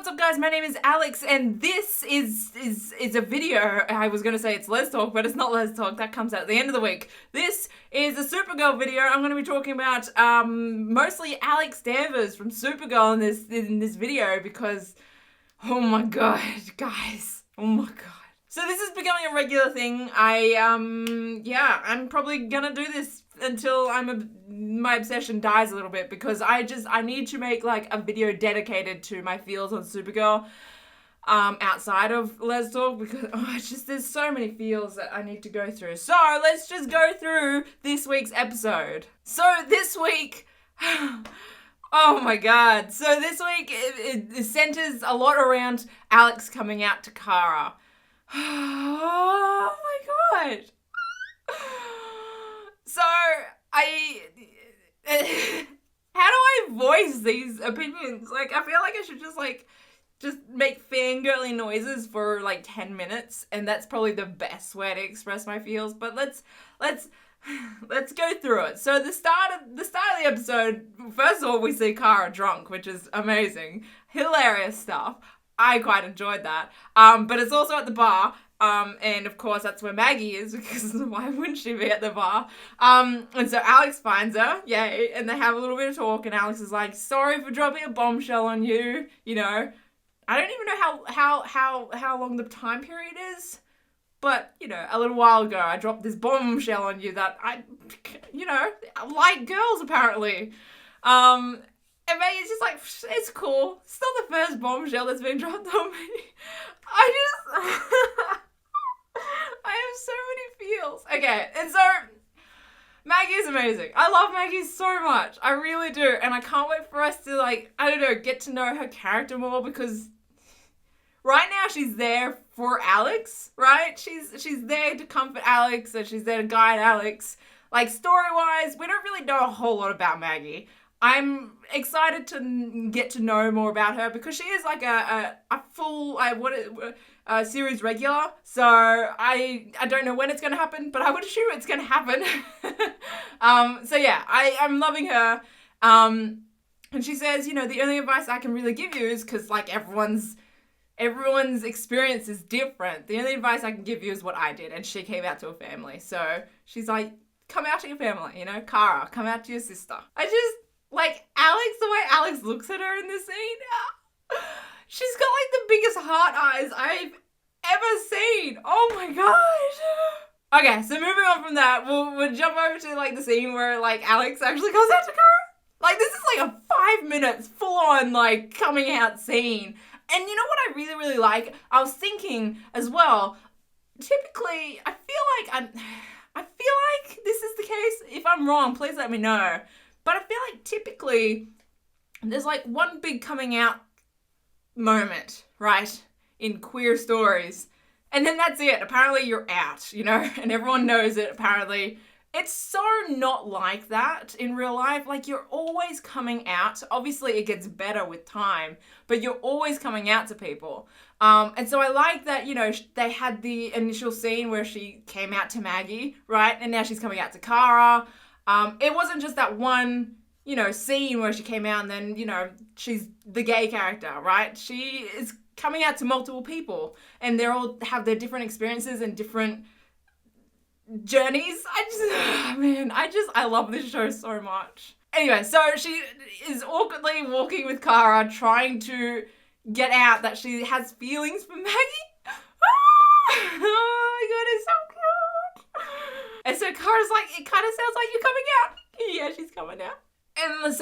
what's up guys? My name is Alex and this is a video. I was going to say it's Les Talk, but it's not Les Talk. That comes out at the end of the week. This is a Supergirl video. I'm going to be talking about mostly Alex Danvers from Supergirl in this video because, oh my god, guys. Oh my god. So this is becoming a regular thing. I'm probably gonna do this until my obsession dies a little bit because I need to make like a video dedicated to my feels on Supergirl outside of Les Talk because there's so many feels that I need to go through. So let's just go through this week's episode. So this week, oh my god. So this week it centers a lot around Alex coming out to Kara. Oh my god. So, how do I voice these opinions? Like, I feel like I should just make fangirly noises for like 10 minutes, and that's probably the best way to express my feels, but let's go through it. So the start of the episode, first of all, we see Kara drunk, which is amazing. Hilarious stuff. I quite enjoyed that. But it's also at the bar. And of course that's where Maggie is because why wouldn't she be at the bar? And so Alex finds her, yay, and they have a little bit of talk and Alex is like, sorry for dropping a bombshell on you, you know. I don't even know how long the time period is, but, you know, a little while ago I dropped this bombshell on you that I like girls apparently. And Maggie's just like, it's cool. It's not the first bombshell that's been dropped on me. I have so many feels. Okay, and so Maggie is amazing. I love Maggie so much. I really do. And I can't wait for us to, get to know her character more because right now she's there for Alex, right? She's there to comfort Alex and she's there to guide Alex. Like, story-wise, we don't really know a whole lot about Maggie. I'm excited to get to know more about her because she is like a full series regular. So I don't know when it's going to happen, but I would assume it's going to happen. So yeah, I'm loving her. And she says, you know, the only advice I can really give you is because like everyone's experience is different. The only advice I can give you is what I did. And she came out to her family. So she's like, come out to your family, you know, Kara, come out to your sister. Like, Alex, the way Alex looks at her in this scene, she's got, like, the biggest heart eyes I've ever seen. Oh, my gosh. Okay, so moving on from that, we'll jump over to, like, the scene where, like, Alex actually goes out to Kara. Like, this is, like, a 5 minutes full-on, like, coming out scene. And you know what I really, really like? I was thinking as well, typically, I feel like this is the case. If I'm wrong, please let me know. But I feel like typically there's like one big coming out moment, right, in queer stories. And then that's it. Apparently you're out, you know, and everyone knows it apparently. It's so not like that in real life. Like, you're always coming out. Obviously it gets better with time, but you're always coming out to people. And so I like that, you know, they had the initial scene where she came out to Maggie, right? And now she's coming out to Kara. It wasn't just that one, you know, scene where she came out and then, you know, she's the gay character, right? She is coming out to multiple people and they all have their different experiences and different journeys. I love this show so much. Anyway, so she is awkwardly walking with Kara trying to get out that she has feelings for Maggie. Oh my god, it's so cute. And so Kara's like, it kind of sounds like you're coming out. Yeah, she's coming out. And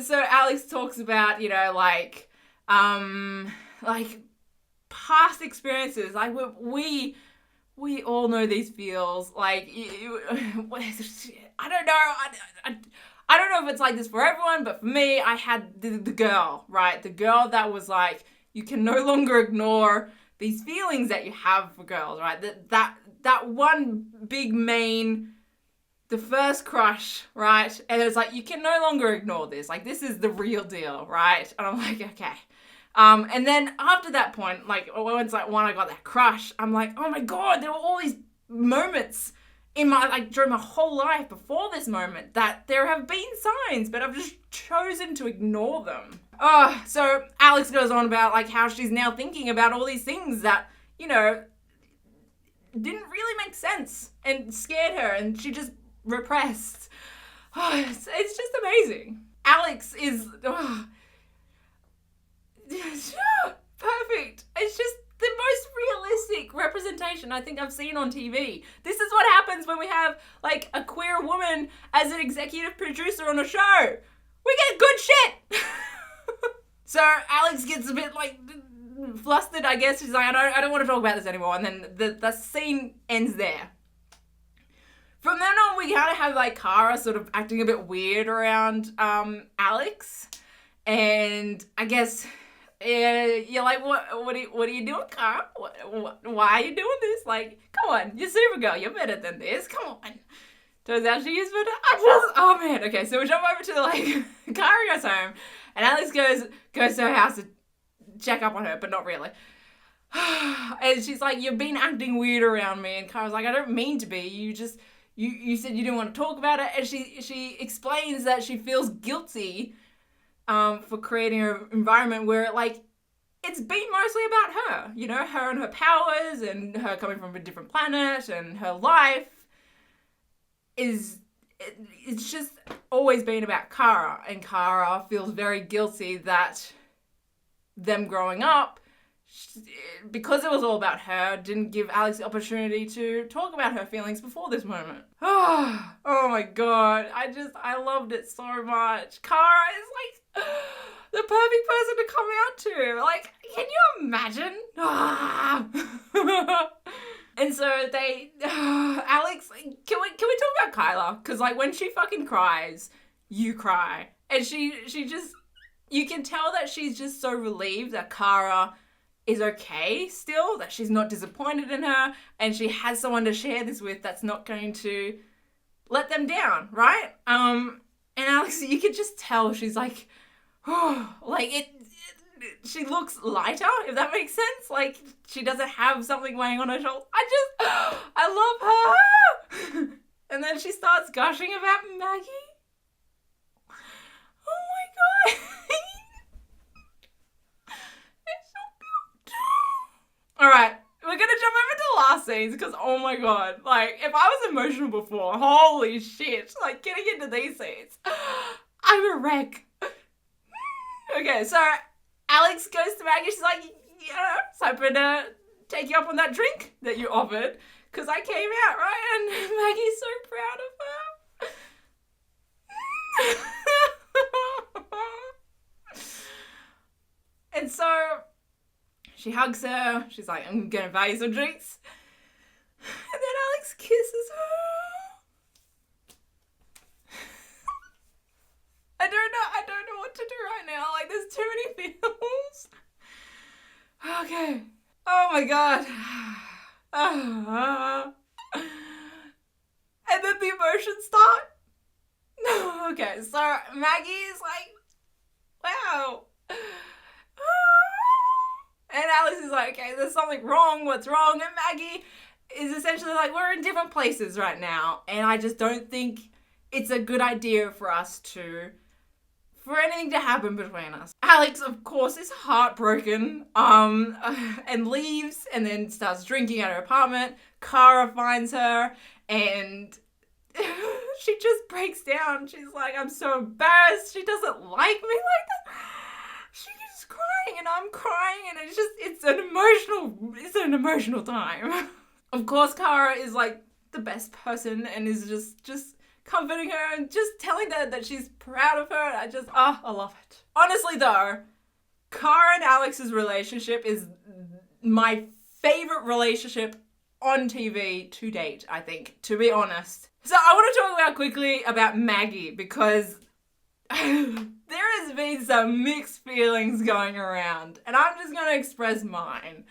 so Alex talks about, you know, like past experiences. Like, we all know these feels. Like, I don't know. I don't know if it's like this for everyone, but for me, I had the girl, right? The girl that was like, you can no longer ignore these feelings that you have for girls, right? That one big main, the first crush, right? And it's like, you can no longer ignore this. Like, this is the real deal, right? And I'm like, okay. And then after that point, like, when I got that crush, I'm like, oh my god, there were all these moments in my, like, during my whole life before this moment that there have been signs, but I've just chosen to ignore them. Oh, so Alex goes on about like how she's now thinking about all these things that, you know, didn't really make sense and scared her, and she just repressed. Oh, it's just amazing. Alex is perfect. It's just the most realistic representation I think I've seen on TV. This is what happens when we have like a queer woman as an executive producer on a show. We get good shit. So Alex gets a bit like flustered, I guess. She's like, I don't want to talk about this anymore. And then the scene ends there. From then on, we kind of have like Cara sort of acting a bit weird around Alex. And I guess you're like, what are you doing, Cara? Why are you doing this? Like, come on, you're Supergirl. You're better than this. Come on. Turns out she is better. Oh man. Okay, so we jump over to like Cara goes home, and Alex goes to her house to check up on her, but not really. And she's like, you've been acting weird around me. And Cara's like, I don't mean to be. You just, you said you didn't want to talk about it. And she explains that she feels guilty for creating an environment where like it's been mostly about her. You know, her and her powers and her coming from a different planet and her life it's just always been about Cara. And Cara feels very guilty that them growing up, because it was all about her, didn't give Alex the opportunity to talk about her feelings before this moment. Oh my god, I loved it so much. Cara is like the perfect person to come out to. Like, can you imagine? And so Alex, can we talk about Kyla? Because like when she fucking cries, you cry, and she just, you can tell that she's just so relieved that Cara is okay still, that she's not disappointed in her, and she has someone to share this with that's not going to let them down, right? And Alex, you can just tell she's like, like she looks lighter, if that makes sense. Like, she doesn't have something weighing on her shoulder. I love her. And then she starts gushing about Maggie. Oh my god. It's so good. Alright, we're gonna jump over to the last scenes because, oh my god, like, if I was emotional before, holy shit, like, getting into these scenes, I'm a wreck. Okay, so Alex goes to Maggie. She's like, yeah, so I'm gonna take you up on that drink that you offered because I came out, right? And Maggie's so proud of her. And so she hugs her. She's like, I'm gonna buy you some drinks. And then Alex kisses her. I don't know what to do right now. Like, there's too many feels. Okay. Oh my god. And then the emotions start. Okay, so Maggie's like, wow. And Alex is like, okay, there's something wrong. What's wrong? And Maggie is essentially like, we're in different places right now, and I just don't think it's a good idea for anything to happen between us. Alex, of course, is heartbroken, and leaves, and then starts drinking at her apartment. Cara finds her, and she just breaks down. She's like, I'm so embarrassed. She doesn't like me like that. She's crying, and I'm crying, and it's an emotional time. Of course, Cara is like the best person, and is just comforting her and just telling her that she's proud of her. I love it. Honestly though, Cara and Alex's relationship is my favorite relationship on TV to date, I think, to be honest. So I want to talk quickly about Maggie because there has been some mixed feelings going around, and I'm just going to express mine.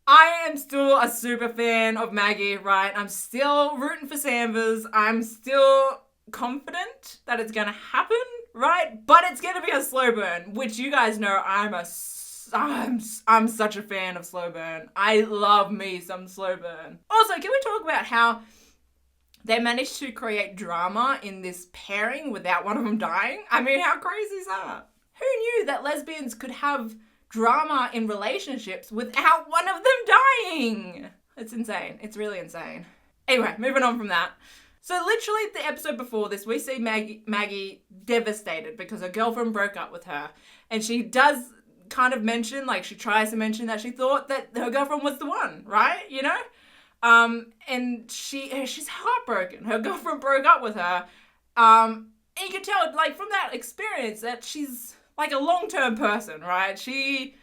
I am still a super fan of Maggie, right? I'm still rooting for Sambers. I'm still confident that it's going to happen, right? But it's going to be a slow burn, which you guys know I'm such a fan of slow burn. I love me some slow burn. Also, can we talk about how they managed to create drama in this pairing without one of them dying? I mean, how crazy is that? Who knew that lesbians could have drama in relationships without one of them dying? It's insane. It's really insane. Anyway, moving on from that. So literally the episode before this, we see Maggie devastated because her girlfriend broke up with her. And she does kind of mention, like she tries to mention that she thought that her girlfriend was the one, right? You know? And she's heartbroken. Her girlfriend broke up with her. And you can tell, like, from that experience that she's like a long-term person, right? She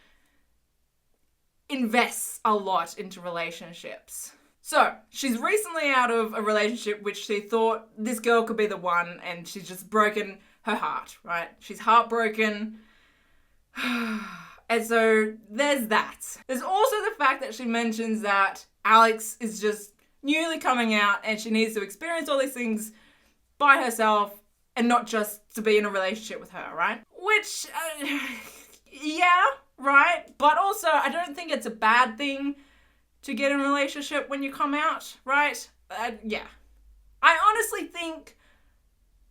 invests a lot into relationships. So, she's recently out of a relationship which she thought this girl could be the one, and she's just broken her heart, right? She's heartbroken. And so, there's that. There's also the fact that she mentions that Alex is just newly coming out and she needs to experience all these things by herself and not just to be in a relationship with her, right? Which, yeah, right? But also, I don't think it's a bad thing to get in a relationship when you come out, right? Yeah. I honestly think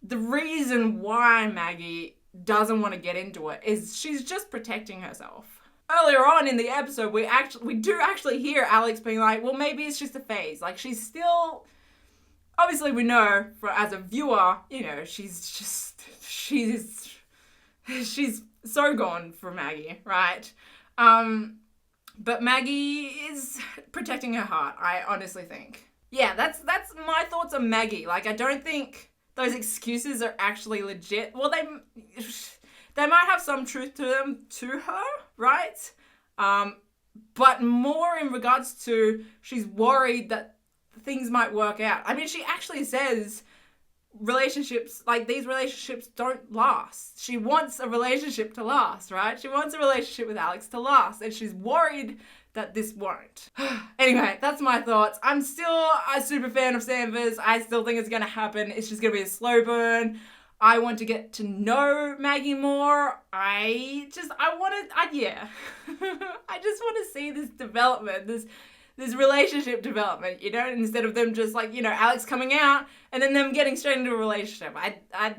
the reason why Maggie doesn't want to get into it is she's just protecting herself. Earlier on in the episode, we do actually hear Alex being like, well, maybe it's just a phase. Like, she's still, obviously we know, as a viewer, you know, she's so gone for Maggie, right? But Maggie is protecting her heart, I honestly think. Yeah, that's my thoughts on Maggie. Like, I don't think those excuses are actually legit. Well, they might have some truth to them to her, right? But more in regards to she's worried that things might work out. I mean, she actually says relationships, like, these relationships don't last. She wants a relationship to last, right? She wants a relationship with Alex to last, and she's worried that this won't. Anyway, that's my thoughts. I'm still a super fan of Sanvers. I still think it's gonna happen. It's just gonna be a slow burn. I want to get to know Maggie more. I just want to see this development, this relationship development, you know, instead of them just, like, you know, Alex coming out and then them getting straight into a relationship.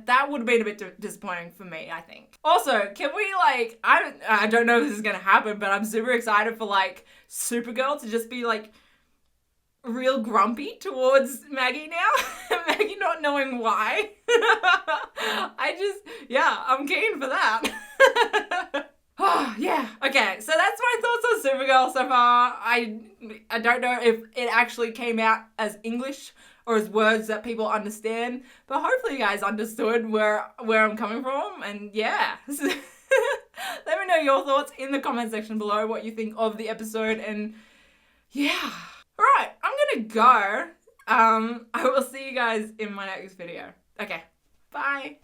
That would have been a bit disappointing for me, I think. Also, can we, like, I don't know if this is gonna happen, but I'm super excited for, like, Supergirl to just be, like, real grumpy towards Maggie now. Maggie not knowing why. I'm keen for that. Oh, yeah. Okay, so that's my thoughts on Supergirl so far. I don't know if it actually came out as English or as words that people understand, but hopefully you guys understood where I'm coming from, and yeah. Let me know your thoughts in the comment section below, what you think of the episode, and yeah. Alright, I'm gonna go. I will see you guys in my next video. Okay, bye.